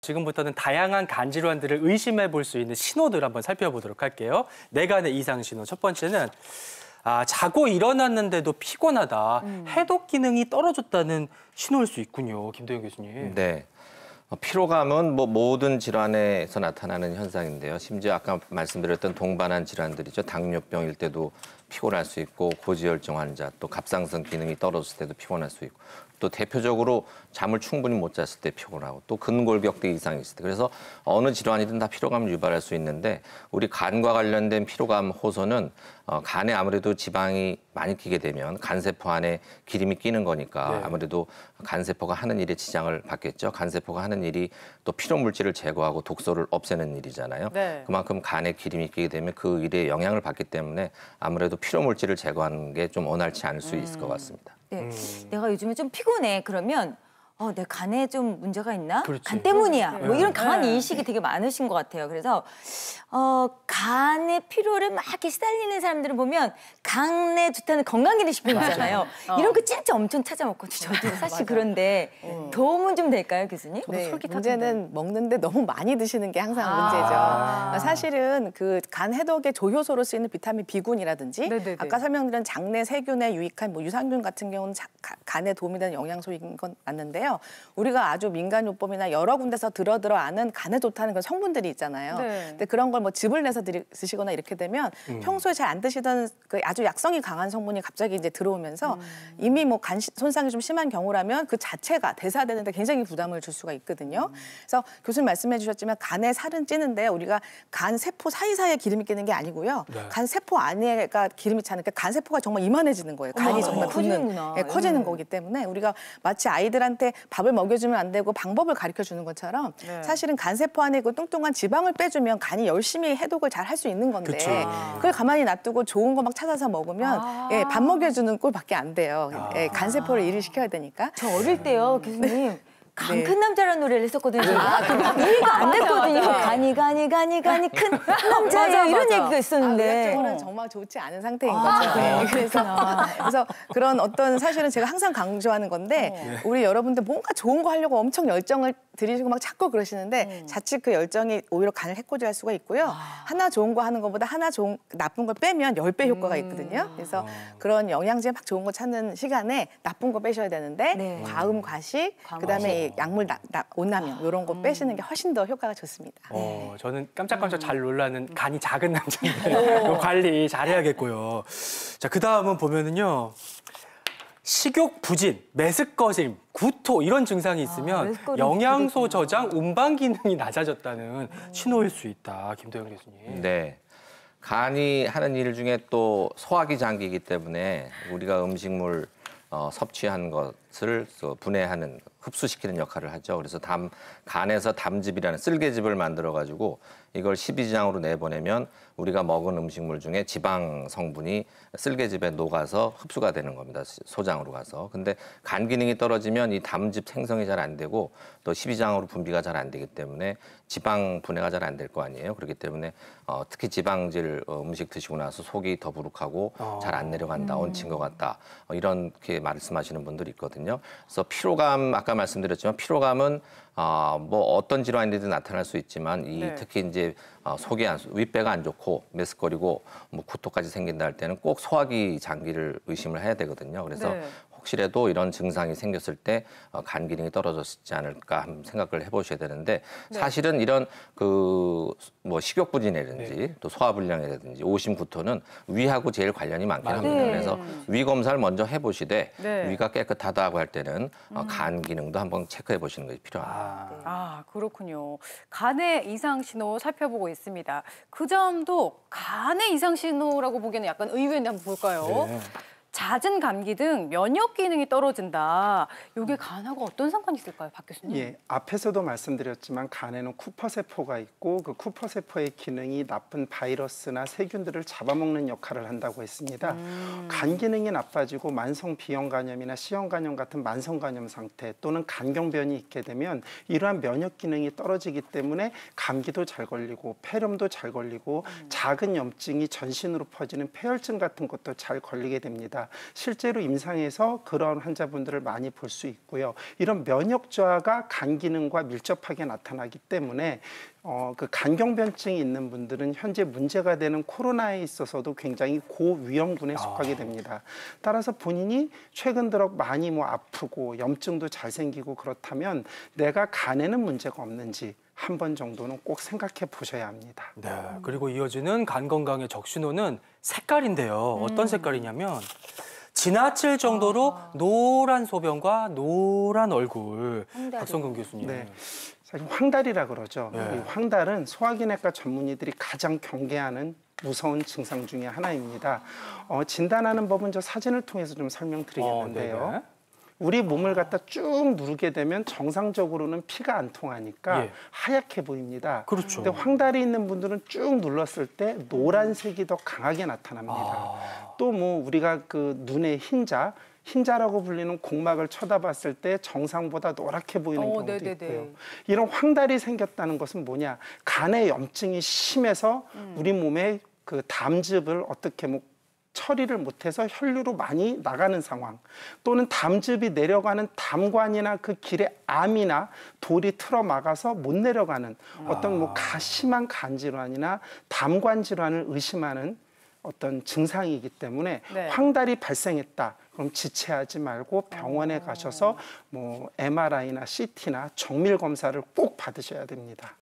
지금부터는 다양한 간 질환들을 의심해 볼 수 있는 신호들 한번 살펴보도록 할게요. 뇌간의 이상 신호. 첫 번째는 자고 일어났는데도 피곤하다. 해독 기능이 떨어졌다는 신호일 수 있군요. 김도영 교수님. 네. 피로감은 모든 질환에서 나타나는 현상인데요. 심지어 아까 말씀드렸던 동반한 질환들이죠. 당뇨병일 때도 피곤할 수 있고 고지혈증 환자, 또 갑상선 기능이 떨어졌을 때도 피곤할 수 있고 또 대표적으로 잠을 충분히 못 잤을 때 피곤하고 또 근골격대 이상이 있을 때 그래서 어느 질환이든 다 피로감을 유발할 수 있는데 우리 간과 관련된 피로감 호소는 간에 아무래도 지방이 많이 끼게 되면 간세포 안에 기름이 끼는 거니까 아무래도 간세포가 하는 일에 지장을 받겠죠. 간세포가 하는 일이 또 피로 물질을 제거하고 독소를 없애는 일이잖아요. 네. 그만큼 간에 기름이 끼게 되면 그 일에 영향을 받기 때문에 아무래도 피로 물질을 제거하는 게 좀 원활치 않을 수 있을 것 같습니다. 네. 내가 요즘에 좀 피곤해. 그러면 내 간에 좀 문제가 있나? 그렇지. 간 때문이야. 뭐 이런 강한 인식이 되게 많으신 것 같아요. 그래서 간의 피로를 막 이렇게 시달리는 사람들을 보면 간에 좋다는 건강기능식품 있잖아요. 이런 거 진짜 엄청 찾아 먹거든요. 저도 사실 그런데 도움은 좀 될까요, 교수님? 네, 문제는 먹는데 너무 많이 드시는 게 항상 문제죠. 사실은 그 간 해독의 조효소로 쓰이는 비타민 B군이라든지 아까 설명드린 장내 세균에 유익한 뭐 유산균 같은 경우는 간에 도움이 되는 영양소인 건 맞는데요. 우리가 아주 민간요법이나 여러 군데서 들어 아는 간에 좋다는 그런 성분들이 있잖아요. 근데 그런 걸 뭐 즙을 내서 드시거나 이렇게 되면 평소에 잘 안 드시던 그 아주 약성이 강한 성분이 갑자기 이제 들어오면서 이미 뭐 간 손상이 좀 심한 경우라면 그 자체가 대사되는데 굉장히 부담을 줄 수가 있거든요. 그래서 교수님 말씀해 주셨지만 간에 살은 찌는데 우리가 간 세포 사이사이에 기름이 끼는 게 아니고요. 간 세포 안에가 기름이 차니까 간 세포가 정말 이만해지는 거예요. 간이 정말 커지는 거기 때문에 우리가 마치 아이들한테 밥을 먹여주면 안 되고 방법을 가르쳐 주는 것처럼 사실은 간 세포 안에 그 뚱뚱한 지방을 빼주면 간이 열심히 해독을 잘 할 수 있는 건데 그걸 가만히 놔두고 좋은 거 막 찾아서 먹으면 밥 먹여주는 꼴밖에 안 돼요. 간 세포를 일을 시켜야 되니까. 저 어릴 때요, 교수님. 간 큰 남자라는 노래를 했었거든요. 이해가 안 됐거든요. 간이 큰 남자예요. 이런 얘기가 있었는데. 의학적으로는 정말 좋지 않은 상태인 거죠. 그래서 그런 어떤 사실은 제가 항상 강조하는 건데 우리 여러분들 뭔가 좋은 거 하려고 엄청 열정을 들이시고 막 자꾸 그러시는데 자칫 그 열정이 오히려 간을 해코지할 수가 있고요. 하나 좋은 거 하는 것보다 하나 나쁜 걸 빼면 10배 효과가 있거든요. 그래서 그런 영양제 막 좋은 거 찾는 시간에 나쁜 거 빼셔야 되는데 과음, 과식, 그다음에 약물, 온라면 이런 거 빼시는 게 훨씬 더 효과가 좋습니다. 저는 깜짝깜짝 잘 놀라는 간이 작은 남자인데 관리 잘해야겠고요. 자, 그다음은 보면은요. 식욕 부진, 메스꺼짐, 구토 이런 증상이 있으면 영양소 저장, 운반 기능이 낮아졌다는 신호일 수 있다. 김도영 교수님. 네. 간이 하는 일 중에 또 소화기 장기이기 때문에 우리가 음식물 섭취한 것을 분해하는 흡수시키는 역할을 하죠. 그래서 간에서 담즙이라는 쓸개즙을 만들어 가지고 이걸 십이지장으로 내보내면 우리가 먹은 음식물 중에 지방 성분이 쓸개즙에 녹아서 흡수가 되는 겁니다. 소장으로 가서. 근데 간 기능이 떨어지면 이 담즙 생성이 잘 안 되고 또 십이지장으로 분비가 잘 안 되기 때문에 지방 분해가 잘 안 될 거 아니에요. 그렇기 때문에 특히 지방질 음식 드시고 나서 속이 더부룩하고 잘 안 내려간다, 얹힌 것 같다. 이렇게 말씀하시는 분들이 있거든요. 그래서 피로감 아까 말씀드렸지만 피로감은 뭐 어떤 질환이든 나타날 수 있지만 특히 이제 윗배가 안 좋고 메스꺼리고 뭐 구토까지 생긴다 할 때는 꼭 소화기 장기를 의심을 해야 되거든요. 그래서 혹시라도 이런 증상이 생겼을 때 간 기능이 떨어졌지 않을까 한번 생각을 해보셔야 되는데 사실은 이런 뭐 식욕부진이라든지 또 소화불량이라든지 오심구토는 위하고 제일 관련이 많긴 합니다. 그래서 위 검사를 먼저 해보시되 위가 깨끗하다고 할 때는 간 기능도 한번 체크해 보시는 것이 필요합니다. 그렇군요. 간의 이상 신호 살펴보고 있습니다. 그 점도 간의 이상 신호라고 보기에는 약간 의외인데 한번 볼까요? 잦은 감기 등 면역 기능이 떨어진다. 이게 간하고 어떤 상관이 있을까요, 박 교수님? 예, 앞에서도 말씀드렸지만 간에는 쿠퍼세포가 있고 그 쿠퍼세포의 기능이 나쁜 바이러스나 세균들을 잡아먹는 역할을 한다고 했습니다. 간 기능이 나빠지고 만성 비형 간염이나 C형 간염 같은 만성 간염 상태 또는 간경변이 있게 되면 이러한 면역 기능이 떨어지기 때문에 감기도 잘 걸리고 폐렴도 잘 걸리고 작은 염증이 전신으로 퍼지는 폐혈증 같은 것도 잘 걸리게 됩니다. 있습니다. 실제로 임상에서 그런 환자분들을 많이 볼 수 있고요. 이런 면역 저하가 간 기능과 밀접하게 나타나기 때문에 그 간경변증이 있는 분들은 현재 문제가 되는 코로나에 있어서도 굉장히 고위험군에 속하게 됩니다. 따라서 본인이 최근 들어 많이 아프고 염증도 잘 생기고 그렇다면 내가 간에는 문제가 없는지 한 번 정도는 꼭 생각해 보셔야 합니다. 네, 그리고 이어지는 간 건강의 적신호는 색깔인데요. 어떤 색깔이냐면 지나칠 정도로 노란 소변과 노란 얼굴. 박성근 교수님. 네. 사실 황달이라 그러죠. 네. 이 황달은 소화기내과 전문의들이 가장 경계하는 무서운 증상 중에 하나입니다. 진단하는 법은 저 사진을 통해서 좀 설명드리겠는데요. 네네. 우리 몸을 갖다 쭉 누르게 되면 정상적으로는 피가 안 통하니까 예. 하얗게 보입니다. 그렇죠. 근데 황달이 있는 분들은 쭉 눌렀을 때 노란색이 더 강하게 나타납니다. 또 우리가 그 눈의 흰자라고 불리는 공막을 쳐다봤을 때 정상보다 노랗게 보이는 경우도 있고요. 이런 황달이 생겼다는 것은 뭐냐? 간의 염증이 심해서 우리 몸의 그 담즙을 어떻게 처리를 못해서 혈류로 많이 나가는 상황, 또는 담즙이 내려가는 담관이나 그 길에 암이나 돌이 틀어막아서 못 내려가는 어떤 심한 간질환이나 담관 질환을 의심하는 어떤 증상이기 때문에 황달이 발생했다. 그럼 지체하지 말고 병원에 가셔서 MRI나 CT나 정밀 검사를 꼭 받으셔야 됩니다.